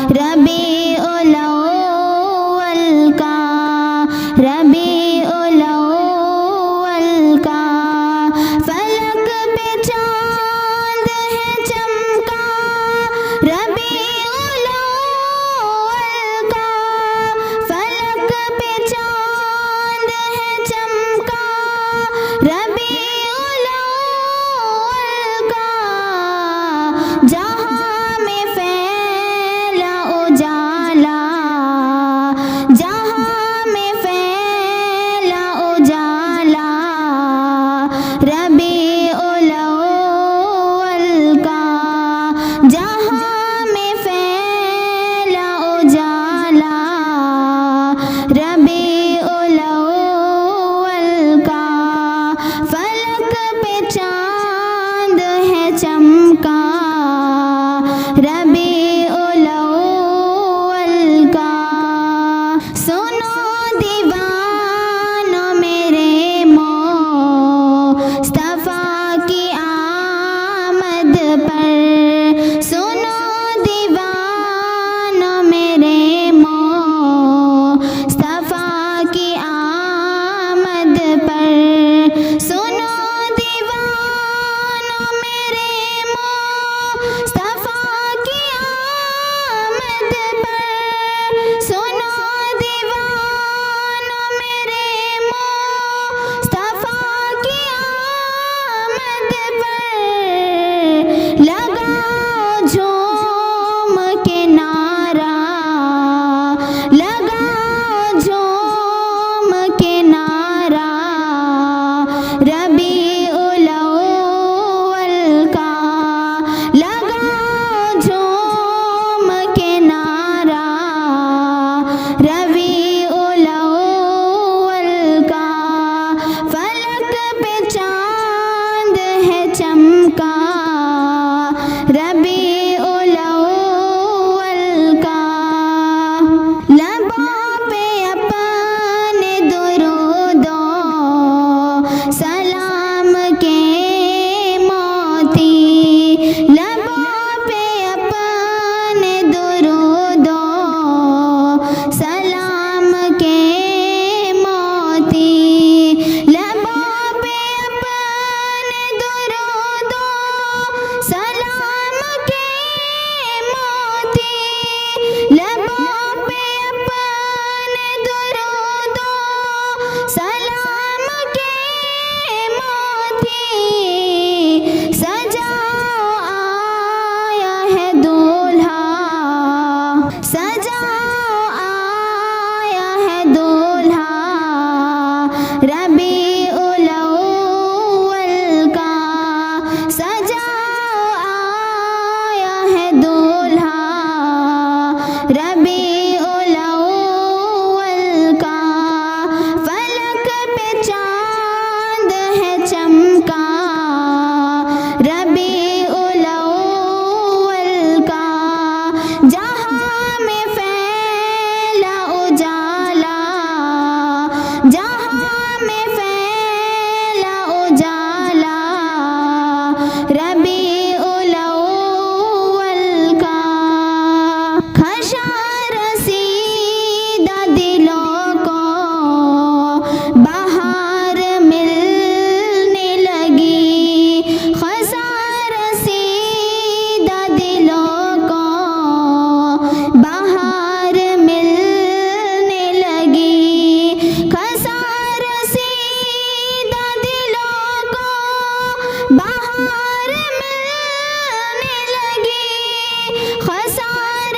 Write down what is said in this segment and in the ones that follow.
रबीउल अव्वल का, रबीउल अव्वल का फलक पे चांद है चमका, रबीउल अव्वल का फलक पे चांद है चमका, रबीउल अव्वल का जहां में फैला उजाला, जहां में फैला उजाला, रबीउल अव्वल का जहां में फैला उजाला, रबीउल अव्वल का फलक पे चांद है चमका, रबीउल अव्वल का। सुनो दीवानो मेरे मुस्तफा की आमद पर, सुनो दीवानो मेरे मुस्तफा की आमद पर, सुनो दीवानो मेरे मुस्तफा की आमद पर, सुनो दीवानो मेरे मुस्तफा की आमद पर, लगाओ झूम के नारा, लगाओ झूम के नारा, रबीउल अव्वल का लगाओ झूम के नारा, रबीउल अव्वल का फलक पे चांद है चमका, रबीउल अव्वल का लबों पे अपने दुरूदो सलाम के मोती, लबों पे अपने दुरूदो सलाम के मोती, लबों पे अपने दुरूदो सलाम के मोती, लबों पे अपने दुरूदो सलाम के मोती, सजाओ आया है दूल्हा, सजाओ आया है दूल्हा, रबीउल अव्वल का सजाओ आया है दूल्हा, रबीउल अव्वल का फलक पे चांद है चमका, रबीउल अव्वल का जहां में फैला उजाला, जहां में फैला उजाला, रबीउल अव्वल का खशार सीदा दिलों को बाहर मिलने लगी, खशार सीदा दिलों को बाहर मिलने लगी, खशार सीदा दिलों को बाहर मिलने लगी, खशार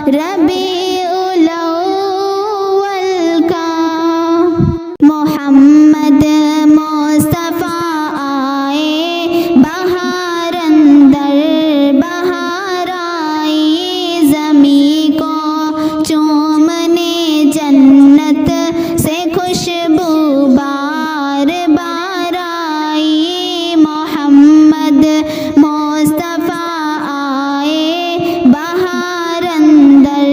रबीउल अव्वल का। मोहम्मद मुस्तफ़ा आए बहार अंदर बहार आई, ज़मी को चूमने जन्नत से खुशबू बार बार आई। मोहम्मद मुस्तफ़ा आए बहार अंदर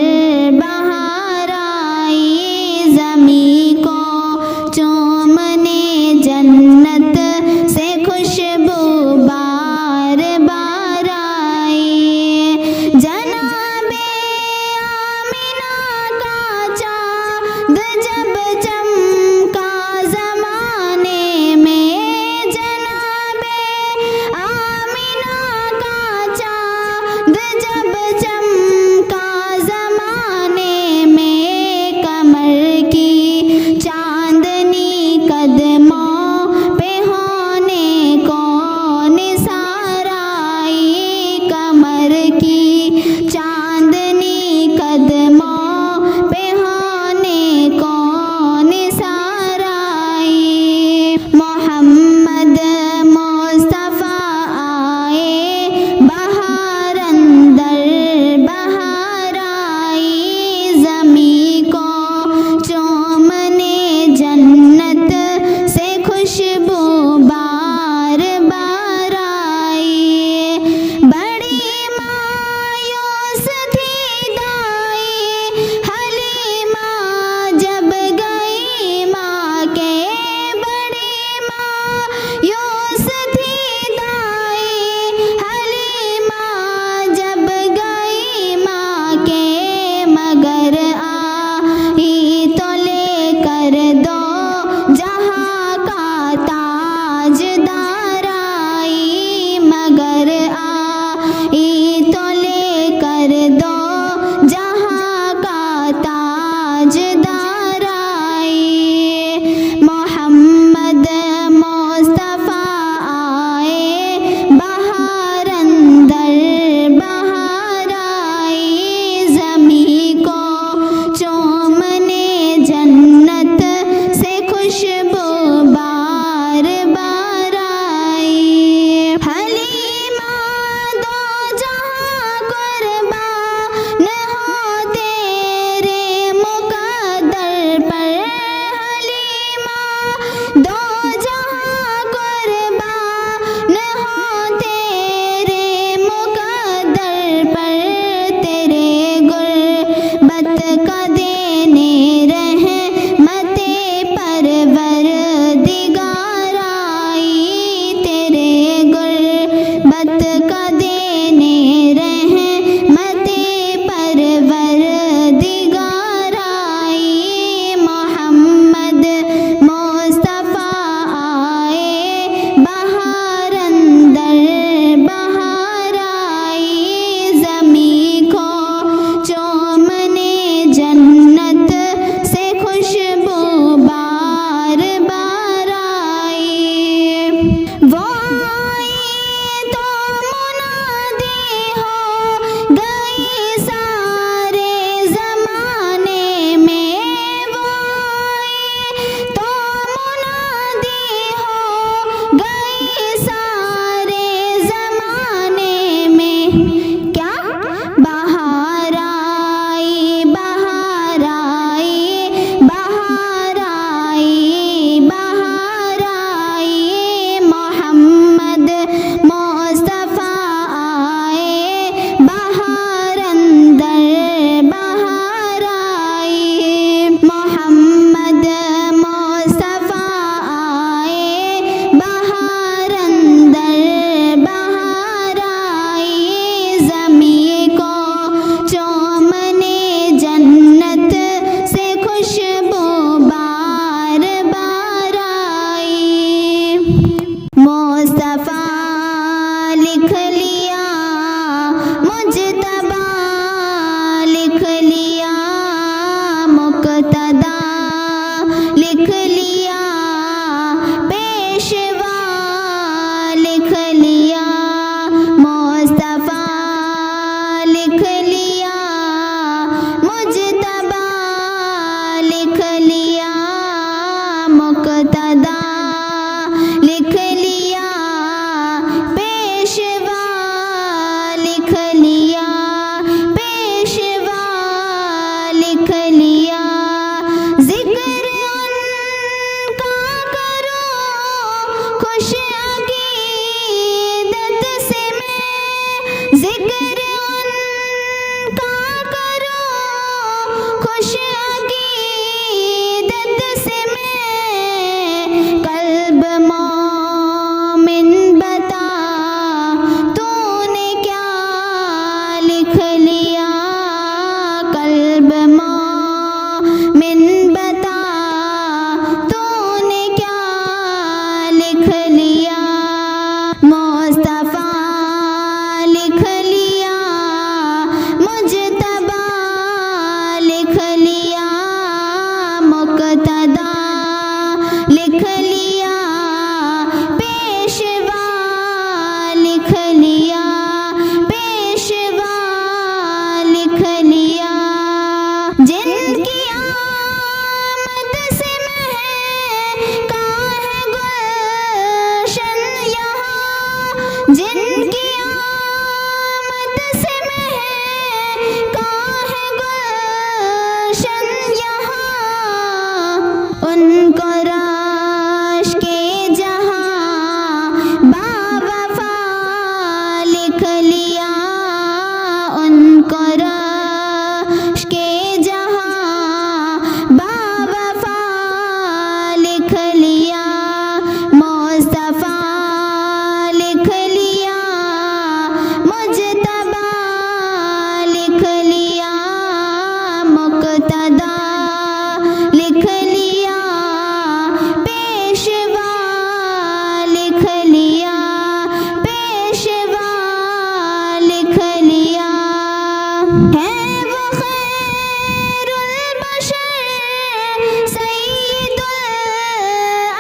है वो खैरुल बशर सय्यिदुल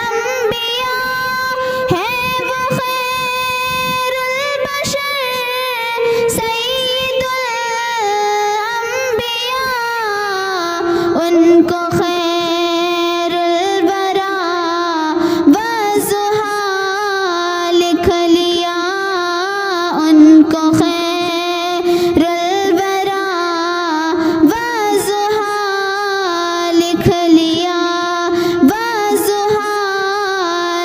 अंबिया, है वो खैरुल बशर सय्यिदुल अंबिया, उनको खैरुल वरा वज़ुहा लिख लिया, उनको खैरुल वरा वज़ुहा लिख लिया, वज़ुहा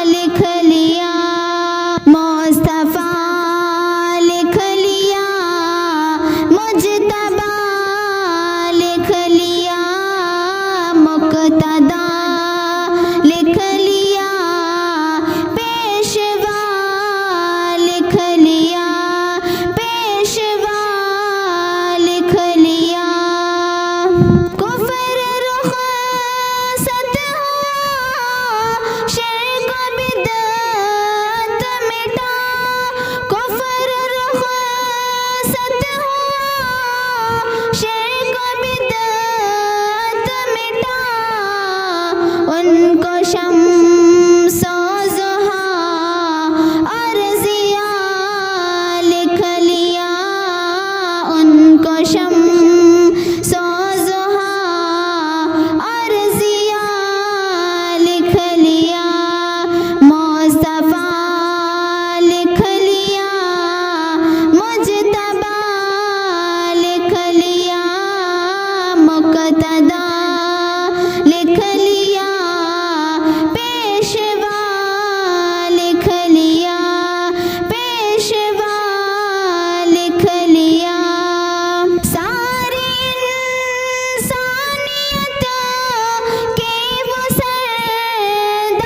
लिख लिया। मुस्तफ़ा लिख लिया, मुज्तबा लिख लिया, मुक़्तदा लिख लिया, पेशवा लिख लिया, पेशवा लिख लिया। कुफ्र रुख़सत हुआ, शिर्क बिदअत मिटा, कुफ्र रुख़सत हुआ, शिर्क बिदअत मिटा, उनको शम्सो ज़ुहा और ज़िया लिख लिया, उनको शम्सो ज़ुहा और ज़िया लिख लिया। मुस्तफ़ा लिख लिया, मुज्तबा लिख लिया, मुक़्तदा लिख लिया, पेशवा लिख लिया, पेशवा लिख लिया। सारी इंसानियत के वो सरदार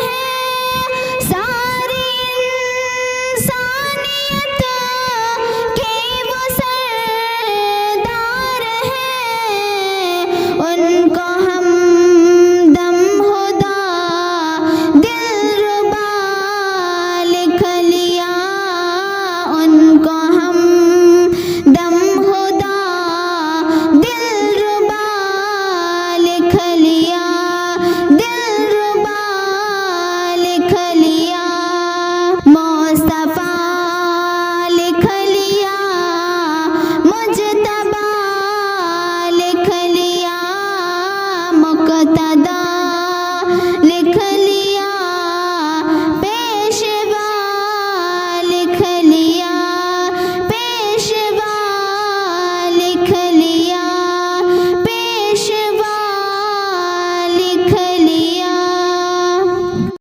हैं, सारी इंसानियत के वो सरदार हैं, उनको हमदम हुदा दिलरुबा लिख लिया, उनको हमदम हुदा दिलरुबा लिख लिया, दिलरुबा लिख लिया। मुस्तफ़ा लिख लिया, मुज्तबा लिख लिया, मुक़्तदा